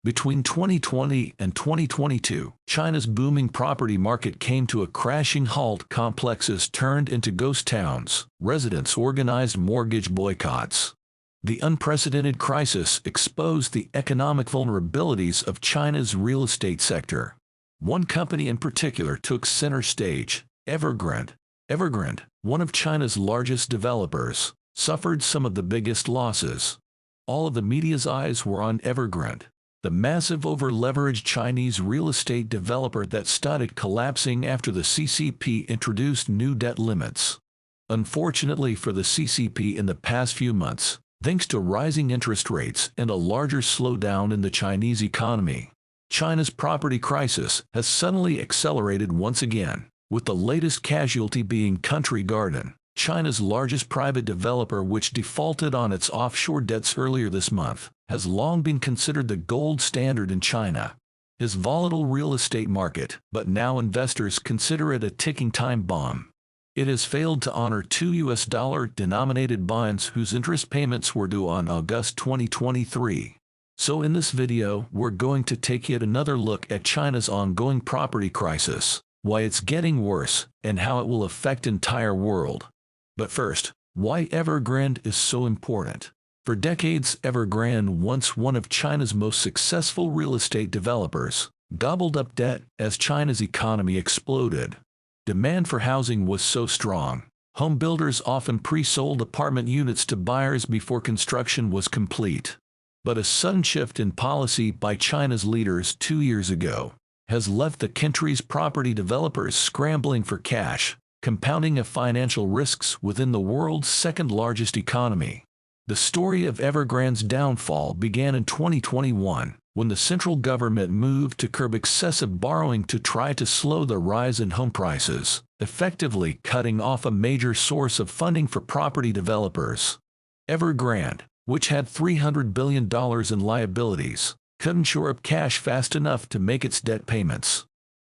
Between 2020 and 2022, China's booming property market came to a crashing halt. Complexes turned into ghost towns. Residents organized mortgage boycotts. The unprecedented crisis exposed the economic vulnerabilities of China's real estate sector. One company in particular took center stage, Evergrande. Evergrande, one of China's largest developers, suffered some of the biggest losses. All of the media's eyes were on Evergrande, the massive over-leveraged Chinese real estate developer that started collapsing after the CCP introduced new debt limits. Unfortunately for the CCP in the past few months, thanks to rising interest rates and a larger slowdown in the Chinese economy, China's property crisis has suddenly accelerated once again, with the latest casualty being Country Garden, China's largest private developer, which defaulted on its offshore debts earlier this month, has long been considered the gold standard in China. His volatile real estate market, but now investors consider it a ticking time bomb. It has failed to honor two US dollar-denominated bonds whose interest payments were due on August 2023. So in this video, we're going to take yet another look at China's ongoing property crisis, why it's getting worse, and how it will affect entire world. But first, why Evergrande is so important. For decades, Evergrande, once one of China's most successful real estate developers, gobbled up debt as China's economy exploded. Demand for housing was so strong, home builders often pre-sold apartment units to buyers before construction was complete. But a sudden shift in policy by China's leaders 2 years ago has left the country's property developers scrambling for cash, compounding of financial risks within the world's second-largest economy. The story of Evergrande's downfall began in 2021, when the central government moved to curb excessive borrowing to try to slow the rise in home prices, effectively cutting off a major source of funding for property developers. Evergrande, which had $300 billion in liabilities, couldn't shore up cash fast enough to make its debt payments.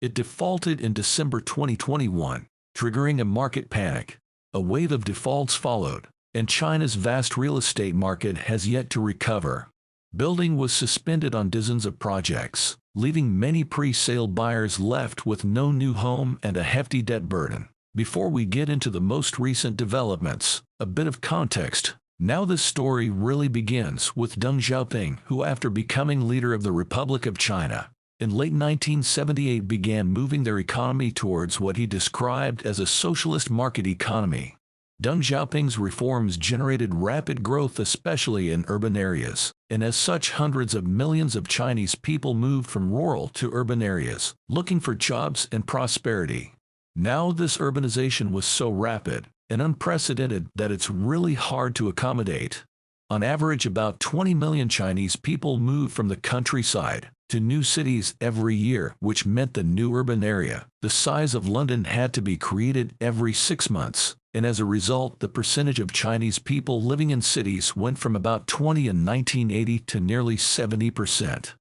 It defaulted in December 2021, triggering a market panic. A wave of defaults followed, and China's vast real estate market has yet to recover. Building was suspended on dozens of projects, leaving many pre-sale buyers left with no new home and a hefty debt burden. Before we get into the most recent developments, a bit of context. Now this story really begins with Deng Xiaoping, who after becoming leader of the Republic of China, in late 1978 began moving their economy towards what he described as a socialist market economy. Deng Xiaoping's reforms generated rapid growth, especially in urban areas, and as such hundreds of millions of Chinese people moved from rural to urban areas, looking for jobs and prosperity. Now this urbanization was so rapid and unprecedented that it's really hard to accommodate. On average, about 20 million Chinese people moved from the countryside to new cities every year, which meant the new urban area, the size of London, had to be created every 6 months. And as a result, the percentage of Chinese people living in cities went from about 20 in 1980 to nearly 70%.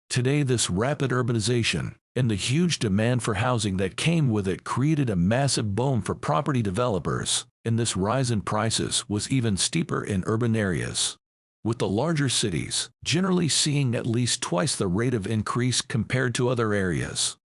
Today, this rapid urbanization and the huge demand for housing that came with it created a massive boom for property developers, and this rise in prices was even steeper in urban areas, with the larger cities generally seeing at least twice the rate of increase compared to other areas.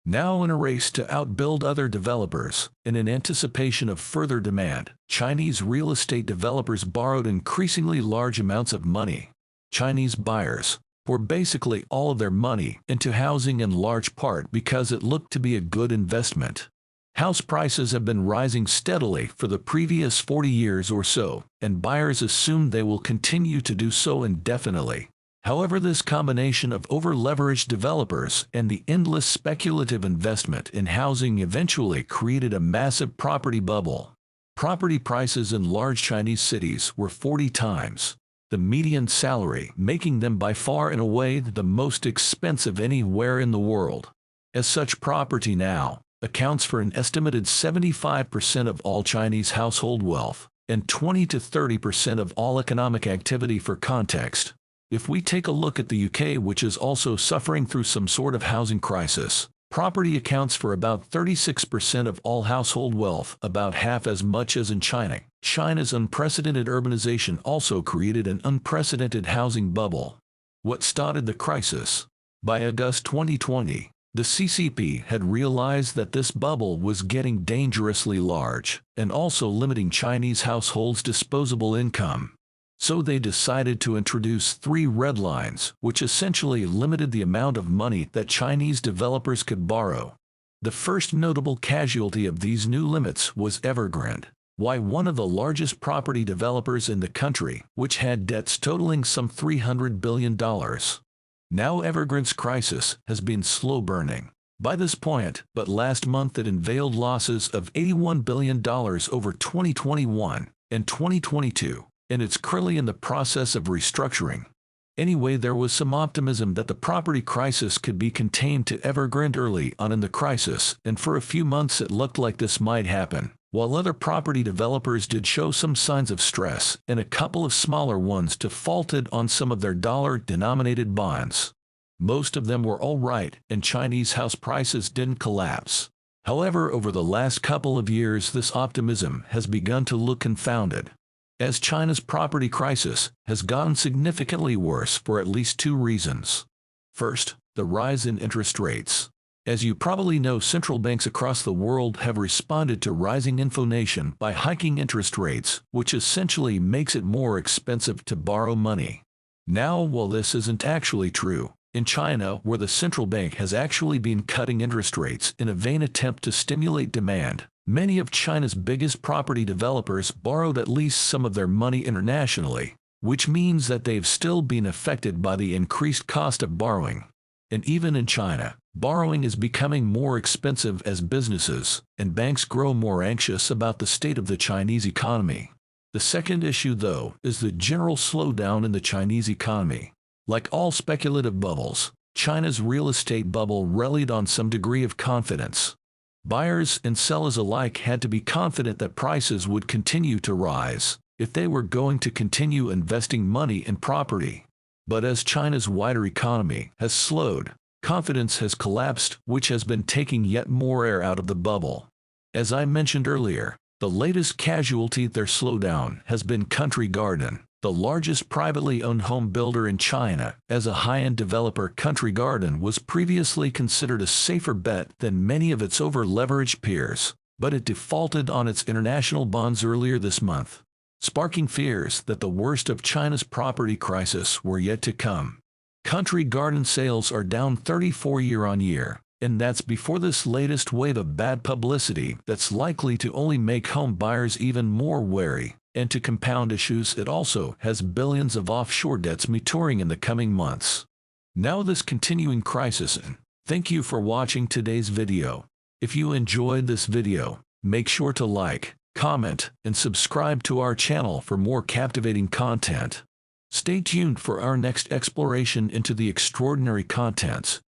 Now in a race to outbuild other developers, and in anticipation of further demand, Chinese real estate developers borrowed increasingly large amounts of money. Chinese buyers poured basically all of their money into housing, in large part because it looked to be a good investment. House prices have been rising steadily for the previous 40 years or so, and buyers assume they will continue to do so indefinitely. However, this combination of over-leveraged developers and the endless speculative investment in housing eventually created a massive property bubble. Property prices in large Chinese cities were 40 times the median salary, making them by far and away the most expensive anywhere in the world. As such, property now accounts for an estimated 75% of all Chinese household wealth and 20 to 30% of all economic activity. For context, if we take a look at the UK, which is also suffering through some sort of housing crisis, property accounts for about 36% of all household wealth, about half as much as in China. China's unprecedented urbanization also created an unprecedented housing bubble. What started the crisis? By August 2020, the CCP had realized that this bubble was getting dangerously large and also limiting Chinese households' disposable income. So they decided to introduce 3 red lines, which essentially limited the amount of money that Chinese developers could borrow. The first notable casualty of these new limits was Evergrande, one of the largest property developers in the country, which had debts totaling some $300 billion. Now Evergrande's crisis has been slow burning. By this point, but last month it unveiled losses of $81 billion over 2021 and 2022, and it's currently in the process of restructuring. Anyway, there was some optimism that the property crisis could be contained to Evergrande early on in the crisis, and for a few months it looked like this might happen, while other property developers did show some signs of stress, and a couple of smaller ones defaulted on some of their dollar-denominated bonds. Most of them were all right, and Chinese house prices didn't collapse. However, over the last couple of years this optimism has begun to look confounded, as China's property crisis has gotten significantly worse for at least 2 reasons. First, the rise in interest rates. As you probably know, central banks across the world have responded to rising inflation by hiking interest rates, which essentially makes it more expensive to borrow money. Now, while this isn't actually true, in China, where the central bank has actually been cutting interest rates in a vain attempt to stimulate demand, many of China's biggest property developers borrowed at least some of their money internationally, which means that they've still been affected by the increased cost of borrowing. And even in China, borrowing is becoming more expensive as businesses and banks grow more anxious about the state of the Chinese economy. The second issue, though, is the general slowdown in the Chinese economy. Like all speculative bubbles, China's real estate bubble rallied on some degree of confidence. Buyers and sellers alike had to be confident that prices would continue to rise if they were going to continue investing money in property. But as China's wider economy has slowed, confidence has collapsed, which has been taking yet more air out of the bubble. As I mentioned earlier, the latest casualty to their slowdown has been Country Garden, the largest privately owned home builder in China. As a high-end developer, Country Garden was previously considered a safer bet than many of its over-leveraged peers, but it defaulted on its international bonds earlier this month, sparking fears that the worst of China's property crisis were yet to come. Country Garden sales are down 34% year-on-year, and that's before this latest wave of bad publicity that's likely to only make home buyers even more wary. And to compound issues, it also has billions of offshore debts maturing in the coming months. Now this continuing crisis, and thank you for watching today's video. If you enjoyed this video, make sure to like, comment, and subscribe to our channel for more captivating content. Stay tuned for our next exploration into the extraordinary contents